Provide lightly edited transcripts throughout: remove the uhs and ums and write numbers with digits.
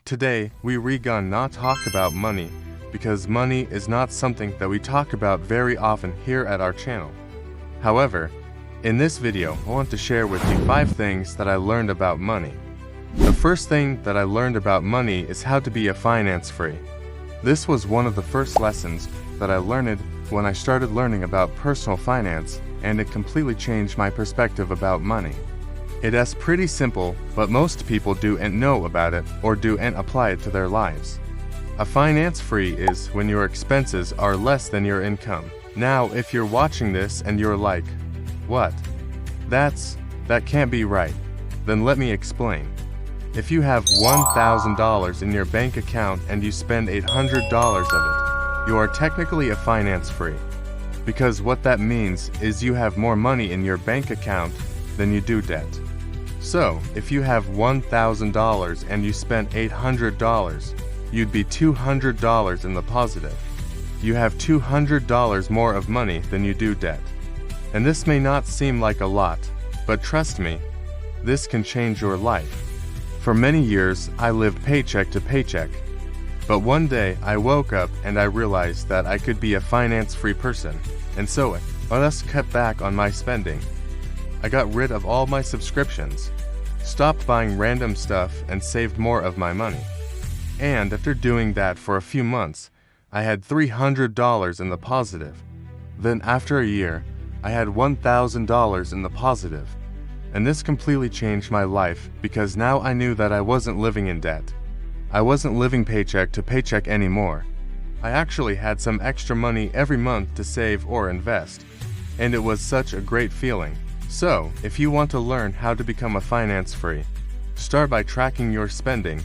Today, we're gonna not talk about money because money is not something that we talk about very often here at our channel. However, in this video, I want to share with you 5 things that I learned about money. The first thing that I learned about money is how to be a finance free. This was one of the first lessons that I learned when I started learning about personal finance, and it completely changed my perspective about money. It is pretty simple, but most people don't know about it or don't apply it to their lives. A finance free is when your expenses are less than your income. Now, if you're watching this and you're like, what? That can't be right. Then let me explain. If you have $1,000 in your bank account and you spend $800 of it, you are technically a finance free. Because what that means is you have more money in your bank account than you do debt. So, if you have $1,000 and you spend $800, you'd be $200 in the positive. You have $200 more of money than you do debt. And this may not seem like a lot, but trust me, this can change your life. For many years, I lived paycheck to paycheck. But one day, I woke up and I realized that I could be a finance-free person. And so, I just cut back on my spending. I got rid of all my subscriptions, stopped buying random stuff, and saved more of my money. And after doing that for a few months, I had $300 in the positive. Then after a year, I had $1,000 in the positive. And this completely changed my life because now I knew that I wasn't living in debt. I wasn't living paycheck to paycheck anymore. I actually had some extra money every month to save or invest. And it was such a great feeling. So, if you want to learn how to become a finance free, start by tracking your spending,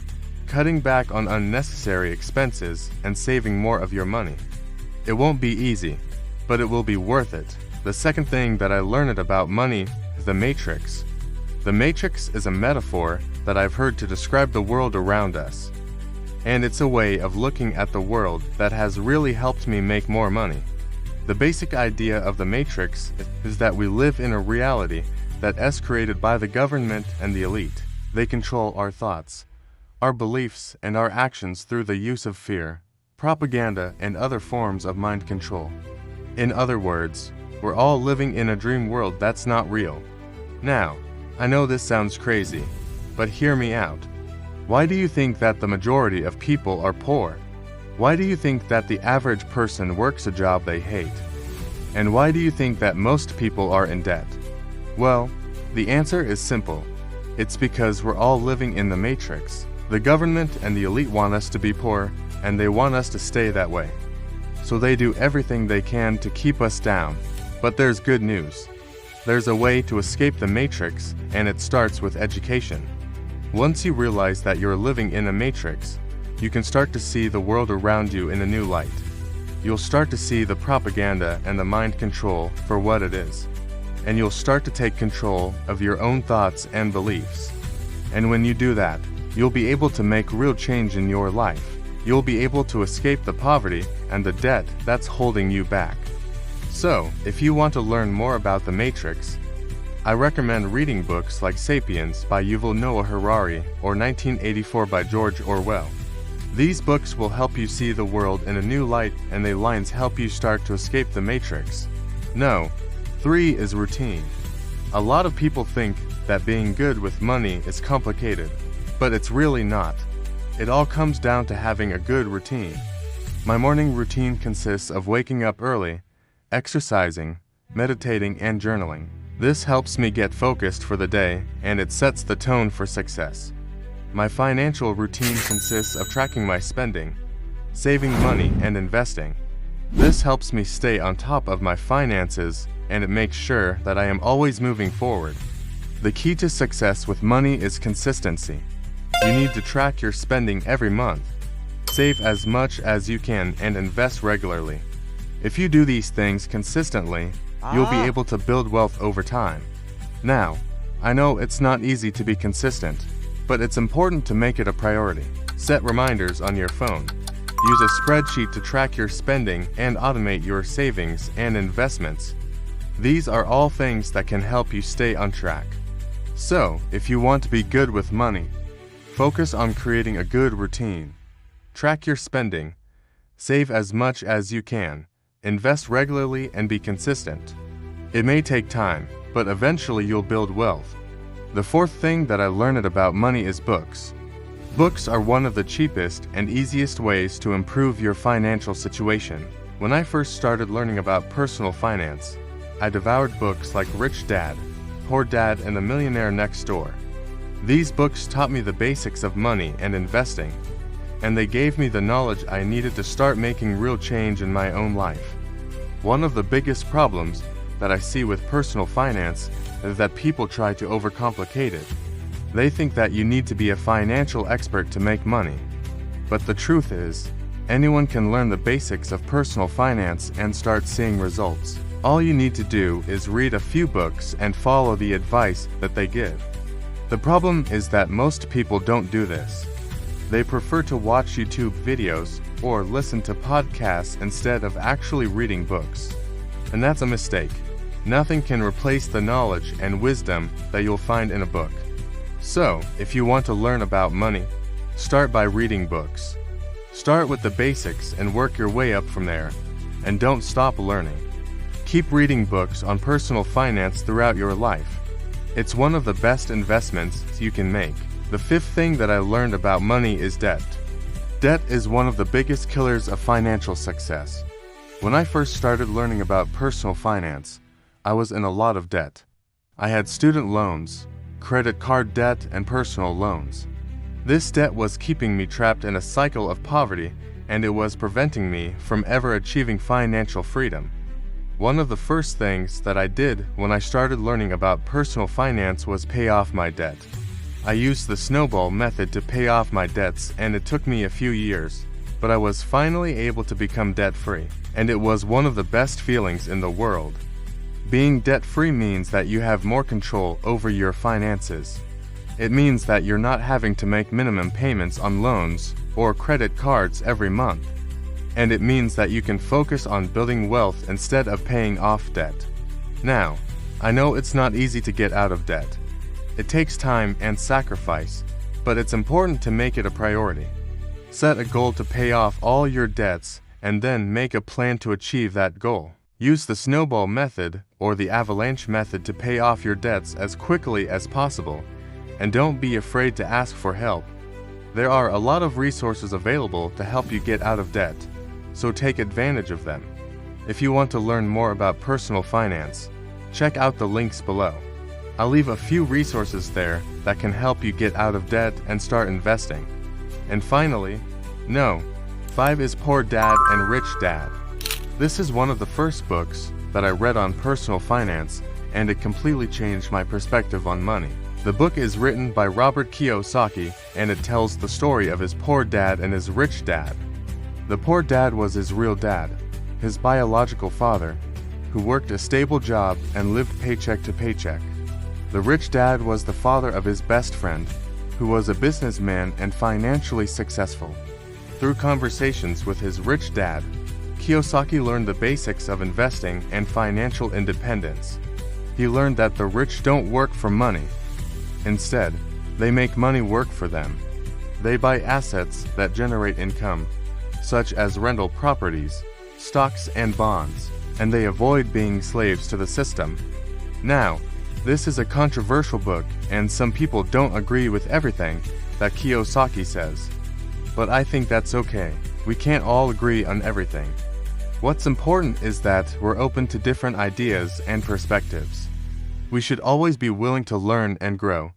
cutting back on unnecessary expenses, and saving more of your money. It won't be easy, but it will be worth it. The second thing that I learned about money is the matrix. The matrix is a metaphor that I've heard to describe the world around us. And it's a way of looking at the world that has really helped me make more money. The basic idea of the matrix is that we live in a reality that is created by the government and the elite. They control our thoughts, our beliefs, and our actions through the use of fear, propaganda, and other forms of mind control. In other words, we're all living in a dream world that's not real. Now, I know this sounds crazy, but hear me out. Why do you think that the majority of people are poor? Why do you think that the average person works a job they hate? And why do you think that most people are in debt? Well, the answer is simple. It's because we're all living in the matrix. The government and the elite want us to be poor, and they want us to stay that way. So they do everything they can to keep us down. But there's good news. There's a way to escape the matrix, and it starts with education. Once you realize that you're living in a matrix, you can start to see the world around you in a new light. You'll start to see the propaganda and the mind control for what it is. And you'll start to take control of your own thoughts and beliefs. And when you do that, you'll be able to make real change in your life. You'll be able to escape the poverty and the debt that's holding you back. So, if you want to learn more about the matrix, I recommend reading books like Sapiens by Yuval Noah Harari or 1984 by George Orwell. These books will help you see the world in a new light, and the lines help you start to escape the matrix. No, 3 is routine. A lot of people think that being good with money is complicated, but it's really not. It all comes down to having a good routine. My morning routine consists of waking up early, exercising, meditating, and journaling. This helps me get focused for the day, and it sets the tone for success. My financial routine consists of tracking my spending, saving money, and investing. This helps me stay on top of my finances, and it makes sure that I am always moving forward. The key to success with money is consistency. You need to track your spending every month, save as much as you can, and invest regularly. If you do these things consistently, you'll be able to build wealth over time. Now, I know it's not easy to be consistent, but it's important to make it a priority. Set reminders on your phone. Use a spreadsheet to track your spending and automate your savings and investments. These are all things that can help you stay on track. So, if you want to be good with money, Focus on creating a good routine. Track your spending. Save as much as you can. Invest regularly and be consistent. It may take time, but eventually you'll build wealth. The fourth thing that I learned about money is books. Books are one of the cheapest and easiest ways to improve your financial situation. When I first started learning about personal finance, I devoured books like Rich Dad, Poor Dad, and The Millionaire Next Door. These books taught me the basics of money and investing, and they gave me the knowledge I needed to start making real change in my own life. One of the biggest problems that I see with personal finance is that people try to overcomplicate it. They think that you need to be a financial expert to make money. But the truth is, anyone can learn the basics of personal finance and start seeing results. All you need to do is read a few books and follow the advice that they give. The problem is that most people don't do this. They prefer to watch YouTube videos or listen to podcasts instead of actually reading books. And that's a mistake. Nothing can replace the knowledge and wisdom that you'll find in a book. So, if you want to learn about money, start by reading books. Start with the basics and work your way up from there. And don't stop learning. Keep reading books on personal finance throughout your life. It's one of the best investments you can make. The fifth thing that I learned about money is debt. Debt is one of the biggest killers of financial success. When I first started learning about personal finance, I was in a lot of debt. I had student loans, credit card debt, and personal loans. This debt was keeping me trapped in a cycle of poverty, and it was preventing me from ever achieving financial freedom. One of the first things that I did when I started learning about personal finance was pay off my debt. I used the snowball method to pay off my debts, and it took me a few years, but I was finally able to become debt-free, and it was one of the best feelings in the world. Being debt-free means that you have more control over your finances. It means that you're not having to make minimum payments on loans or credit cards every month. And it means that you can focus on building wealth instead of paying off debt. Now, I know it's not easy to get out of debt. It takes time and sacrifice, but it's important to make it a priority. Set a goal to pay off all your debts and then make a plan to achieve that goal. Use the snowball method or the avalanche method to pay off your debts as quickly as possible, and don't be afraid to ask for help. There are a lot of resources available to help you get out of debt, so take advantage of them. If you want to learn more about personal finance, check out the links below. I'll leave a few resources there that can help you get out of debt and start investing. And finally, 5 is Poor Dad and Rich Dad. This is one of the first books that I read on personal finance, and it completely changed my perspective on money. The book is written by Robert Kiyosaki, and it tells the story of his poor dad and his rich dad. The poor dad was his real dad, his biological father, who worked a stable job and lived paycheck to paycheck. The rich dad was the father of his best friend, who was a businessman and financially successful. Through conversations with his rich dad, Kiyosaki learned the basics of investing and financial independence. He learned that the rich don't work for money. Instead, they make money work for them. They buy assets that generate income, such as rental properties, stocks, and bonds, and they avoid being slaves to the system. Now, this is a controversial book, and some people don't agree with everything that Kiyosaki says. But I think that's okay. We can't all agree on everything. What's important is that we're open to different ideas and perspectives. We should always be willing to learn and grow,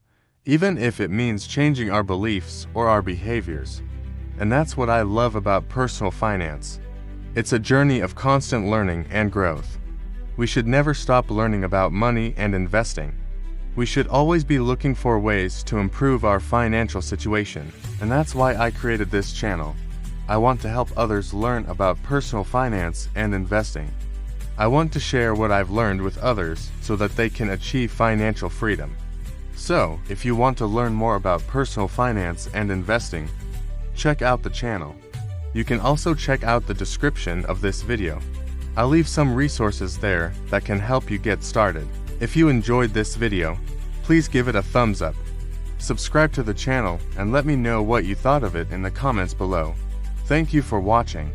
even if it means changing our beliefs or our behaviors. And that's what I love about personal finance. It's a journey of constant learning and growth. We should never stop learning about money and investing. We should always be looking for ways to improve our financial situation, and that's why I created this channel. I want to help others learn about personal finance and investing. I want to share what I've learned with others so that they can achieve financial freedom. So, if you want to learn more about personal finance and investing, check out the channel. You can also check out the description of this video. I'll leave some resources there that can help you get started. If you enjoyed this video, please give it a thumbs up. Subscribe to the channel and let me know what you thought of it in the comments below. Thank you for watching.